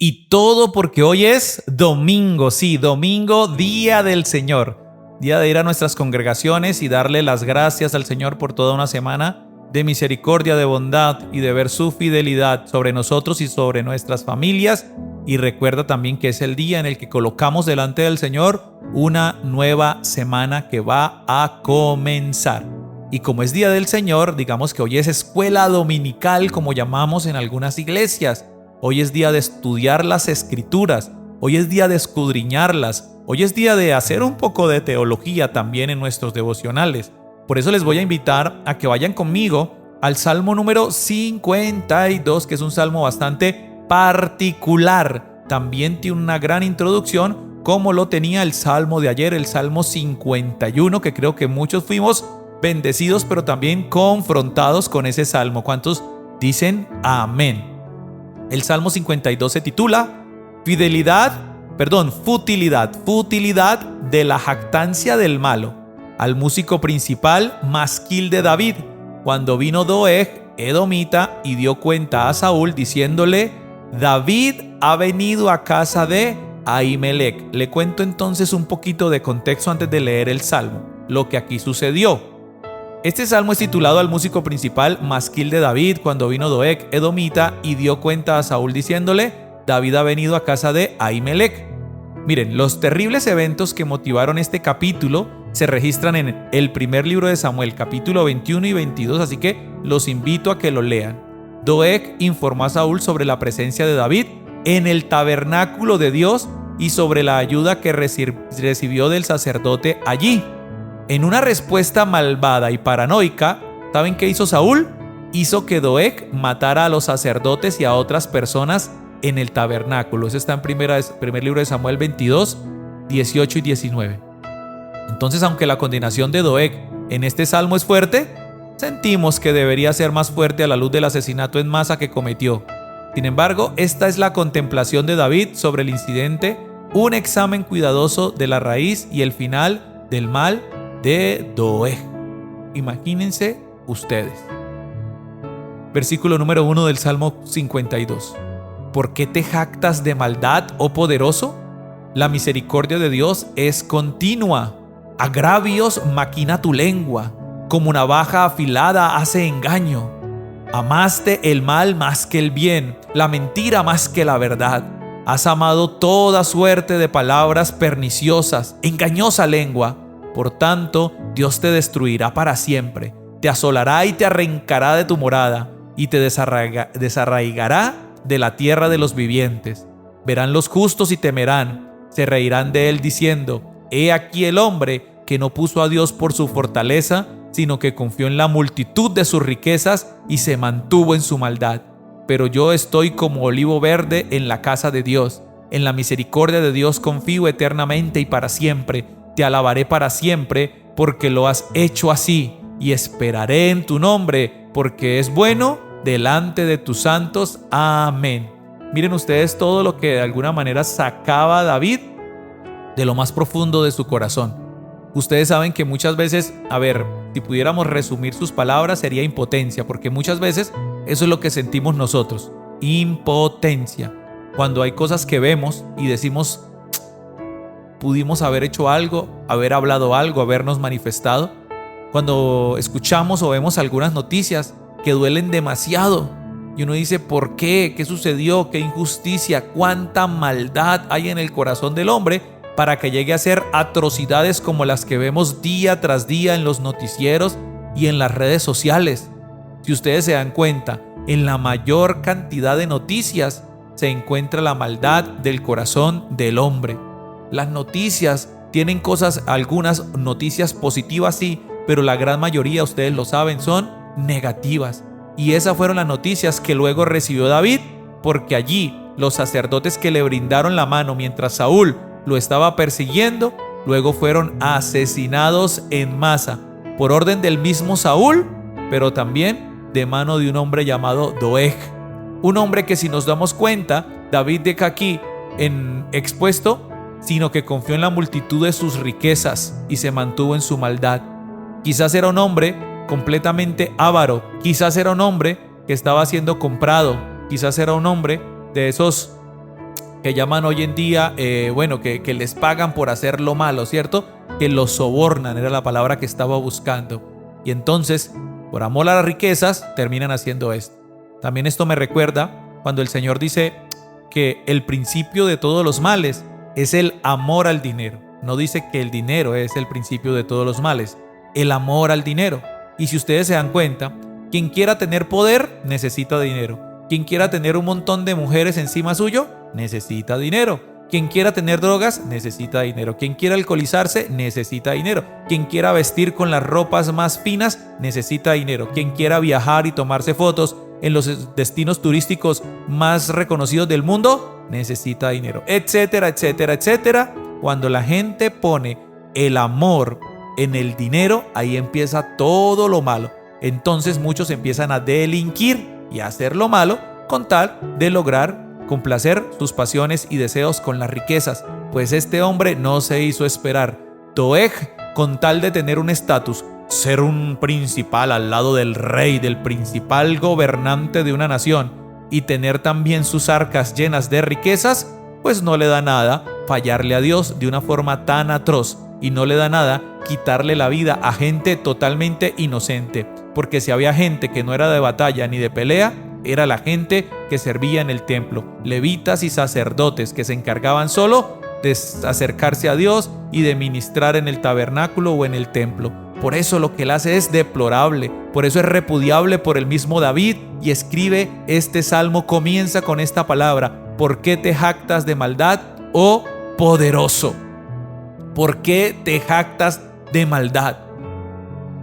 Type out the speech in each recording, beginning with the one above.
Y todo porque hoy es domingo, sí, domingo, día del Señor. Día de ir a nuestras congregaciones y darle las gracias al Señor por toda una semana de misericordia, de bondad y de ver su fidelidad sobre nosotros y sobre nuestras familias. Y recuerda también que es el día en el que colocamos delante del Señor una nueva semana que va a comenzar. Y como es día del Señor, digamos que hoy es escuela dominical, como llamamos en algunas iglesias. Hoy es día de estudiar las Escrituras, hoy es día de escudriñarlas, hoy es día de hacer un poco de teología también en nuestros devocionales. Por eso les voy a invitar a que vayan conmigo al Salmo número 52, que es un salmo bastante particular. También tiene una gran introducción, como lo tenía el salmo de ayer, el Salmo 51, que creo que muchos fuimos bendecidos, pero también confrontados con ese salmo. ¿Cuántos dicen amén? El Salmo 52 se titula Futilidad de la jactancia del malo. Al músico principal, masquil de David, cuando vino Doeg, edomita, y dio cuenta a Saúl, diciéndole: David ha venido a casa de Ahimelech. Le cuento entonces un poquito de contexto antes de leer el Salmo, lo que aquí sucedió. Este salmo es titulado al músico principal, masquil de David, cuando vino Doeg, edomita, y dio cuenta a Saúl diciéndole: David ha venido a casa de Ahimelech. Miren, los terribles eventos que motivaron este capítulo se registran en el primer libro de Samuel, capítulo 21 y 22, así que los invito a que lo lean. Doeg informó a Saúl sobre la presencia de David en el tabernáculo de Dios y sobre la ayuda que recibió del sacerdote allí. En una respuesta malvada y paranoica, ¿saben qué hizo Saúl? Hizo que Doeg matara a los sacerdotes y a otras personas en el tabernáculo. Eso está en primer libro de Samuel 22, 18 y 19. Entonces, aunque la condenación de Doeg en este salmo es fuerte, sentimos que debería ser más fuerte a la luz del asesinato en masa que cometió. Sin embargo, esta es la contemplación de David sobre el incidente, un examen cuidadoso de la raíz y el final del mal de Doeg. Imagínense ustedes. Versículo número 1 del Salmo 52. ¿Por qué te jactas de maldad, oh poderoso? La misericordia de Dios es continua. Agravios maquina tu lengua, como navaja afilada hace engaño. Amaste el mal más que el bien, la mentira más que la verdad. Has amado toda suerte de palabras perniciosas, engañosa lengua. Por tanto, Dios te destruirá para siempre, te asolará y te arrancará de tu morada, y te desarraigará de la tierra de los vivientes. Verán los justos y temerán, se reirán de él diciendo: He aquí el hombre que no puso a Dios por su fortaleza, sino que confió en la multitud de sus riquezas y se mantuvo en su maldad. Pero yo estoy como olivo verde en la casa de Dios. En la misericordia de Dios confío eternamente y para siempre. Te alabaré para siempre, porque lo has hecho así, y esperaré en tu nombre, porque es bueno delante de tus santos. Amén. Miren ustedes todo lo que de alguna manera sacaba David de lo más profundo de su corazón. Ustedes saben que muchas veces, si pudiéramos resumir sus palabras, sería impotencia, porque muchas veces eso es lo que sentimos nosotros, impotencia. Cuando hay cosas que vemos y decimos: pudimos haber hecho algo, haber hablado algo, habernos manifestado. Cuando escuchamos o vemos algunas noticias que duelen demasiado y uno dice: ¿por qué? ¿Qué sucedió? ¿Qué injusticia? ¿Cuánta maldad hay en el corazón del hombre para que llegue a hacer atrocidades como las que vemos día tras día en los noticieros y en las redes sociales? Si ustedes se dan cuenta, en la mayor cantidad de noticias se encuentra la maldad del corazón del hombre. Las noticias tienen algunas noticias positivas, sí, pero la gran mayoría, ustedes lo saben, son negativas. Y esas fueron las noticias que luego recibió David, porque allí los sacerdotes que le brindaron la mano mientras Saúl lo estaba persiguiendo, luego fueron asesinados en masa, por orden del mismo Saúl, pero también de mano de un hombre llamado Doeg. Un hombre que, si nos damos cuenta, David deja aquí expuesto, sino que confió en la multitud de sus riquezas y se mantuvo en su maldad. Quizás era un hombre completamente avaro, quizás era un hombre que estaba siendo comprado, quizás era un hombre de esos que llaman hoy en día, que les pagan por hacer lo malo, ¿cierto? Que los sobornan, era la palabra que estaba buscando. Y entonces, por amor a las riquezas, terminan haciendo esto. También esto me recuerda cuando el Señor dice que el principio de todos los males es el amor al dinero. No dice que el dinero es el principio de todos los males, el amor al dinero. Y si ustedes se dan cuenta, quien quiera tener poder necesita dinero. Quien quiera tener un montón de mujeres encima suyo necesita dinero. Quien quiera tener drogas necesita dinero. Quien quiera alcoholizarse necesita dinero. Quien quiera vestir con las ropas más finas necesita dinero. Quien quiera viajar y tomarse fotos en los destinos turísticos más reconocidos del mundo necesita dinero, etcétera, etcétera, etcétera. Cuando la gente pone el amor en el dinero, ahí empieza todo lo malo. Entonces muchos empiezan a delinquir y a hacer lo malo con tal de lograr complacer sus pasiones y deseos con las riquezas. Pues este hombre no se hizo esperar. Doeg, con tal de tener un estatus, ser un principal al lado del rey, del principal gobernante de una nación, y tener también sus arcas llenas de riquezas, pues no le da nada fallarle a Dios de una forma tan atroz, y no le da nada quitarle la vida a gente totalmente inocente, porque si había gente que no era de batalla ni de pelea, era la gente que servía en el templo, levitas y sacerdotes que se encargaban solo de acercarse a Dios y de ministrar en el tabernáculo o en el templo. Por eso lo que él hace es deplorable, por eso es repudiable por el mismo David, y escribe este salmo, comienza con esta palabra: ¿por qué te jactas de maldad, oh poderoso? ¿Por qué te jactas de maldad?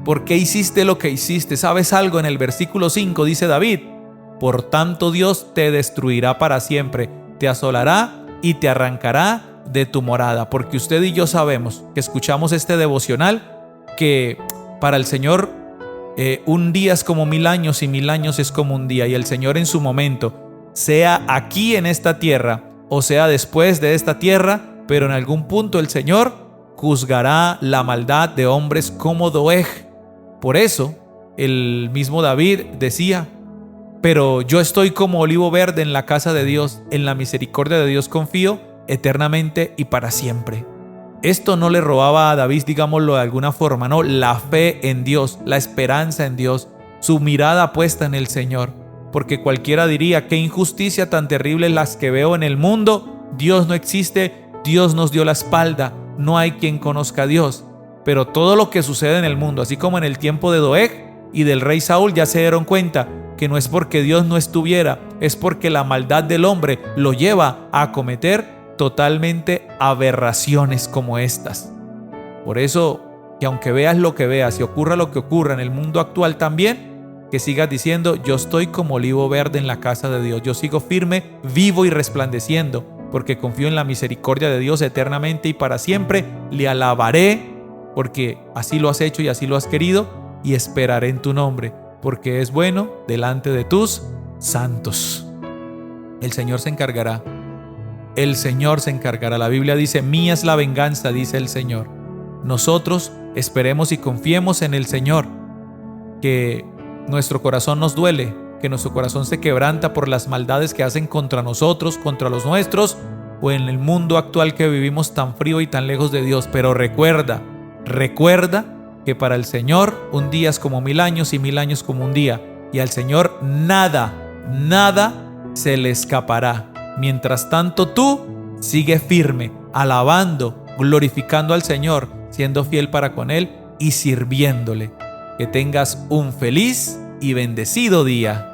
¿Por qué hiciste lo que hiciste? ¿Sabes algo? En el versículo 5 dice David: por tanto Dios te destruirá para siempre, te asolará y te arrancará de tu morada. Porque usted y yo sabemos, que escuchamos este devocional, que para el Señor un día es como 1000 años y 1000 años es como un día. Y el Señor en su momento, sea aquí en esta tierra o sea después de esta tierra, pero en algún punto el Señor juzgará la maldad de hombres como Doeg. Por eso el mismo David decía: pero yo estoy como olivo verde en la casa de Dios, en la misericordia de Dios confío eternamente y para siempre. Esto no le robaba a David, digámoslo de alguna forma, no, la fe en Dios, la esperanza en Dios, su mirada puesta en el Señor. Porque cualquiera diría: qué injusticia tan terrible las que veo en el mundo, Dios no existe, Dios nos dio la espalda, no hay quien conozca a Dios. Pero todo lo que sucede en el mundo, así como en el tiempo de Doeg y del rey Saúl, ya se dieron cuenta que no es porque Dios no estuviera, es porque la maldad del hombre lo lleva a cometer totalmente aberraciones como estas. Por eso, que aunque veas lo que veas y ocurra lo que ocurra en el mundo actual también, que sigas diciendo: yo estoy como olivo verde en la casa de Dios, yo sigo firme, vivo y resplandeciendo, porque confío en la misericordia de Dios eternamente y para siempre. Le alabaré porque así lo has hecho y así lo has querido, y esperaré en tu nombre, porque es bueno delante de tus santos. El Señor se encargará. El Señor se encargará. La Biblia dice: mía es la venganza, dice el Señor. Nosotros esperemos y confiemos en el Señor. Que nuestro corazón nos duele, que nuestro corazón se quebranta por las maldades que hacen contra nosotros, contra los nuestros, o en el mundo actual que vivimos tan frío y tan lejos de Dios. Pero recuerda que para el Señor un día es como 1000 años y 1000 años como un día. Y al Señor nada se le escapará. Mientras tanto, tú sigue firme, alabando, glorificando al Señor, siendo fiel para con Él y sirviéndole. Que tengas un feliz y bendecido día.